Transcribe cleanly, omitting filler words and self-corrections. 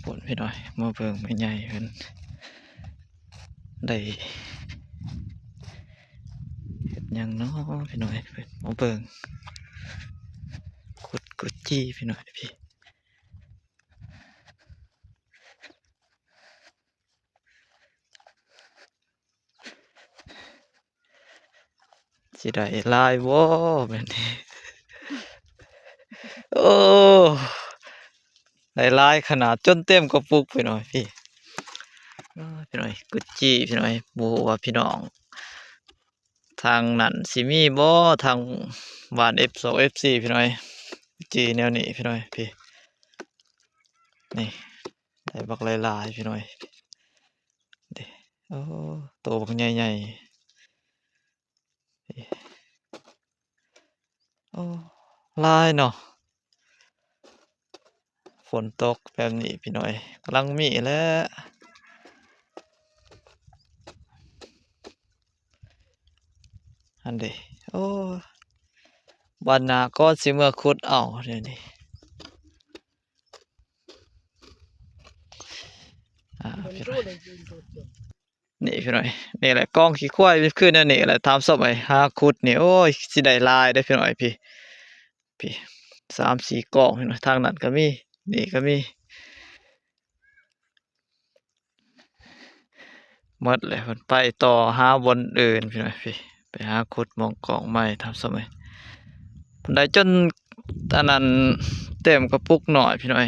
ปวดพี่น้อยมาเบิ่งไม่ใหญ่เพิ่นได้เฮ็ดหยังเนาะพี่น้อยเพิ่นมาเบิ่งกุดจี้พี่น้อยพี่สิได้หลายบ่แบบนี้โอ้ได้หลายขนาดจนเต็มกระปุกพี่น้อยพี่พี่น้อยกุดจี้พี่น้อยบ่ฮู้ว่าพี่น้องทางนั้นสิมีบ่ทางบ้าน F2 F4 พี่น้อยจี้แนวนี้พี่น้อยพี่นี่ได้บักหลายๆพี่น้อยเด้โอ้โตบักใหญ่ๆพี่โอ้หลายเนาะฝนตกแบบนี้พี่น้อยกำลังมีแหล้วอันเด้โอ้บัดหน้าก็สิเมื่อขุดเอาเดี๋ยวนี้พี่น้อยนี่พี่น้อยนี่แหละกองขี้ควายขึ้นอันนี้แหละตามศพไอ้หาขุดนี่โอ้ยสิได้หลายเด้อพี่น้อยพี่3-4กองพี่น้อยทางนั้นก็มีนี่ก็มีหมดเลยเพิ่นไปต่อหาบอนอื่นพี่น้อยพี่ไปหาขุดหม้องกองไม้ทำศพไอ้เพิ่นได้จนอันนั้นเต็มกระปุกน้อยพี่น้อย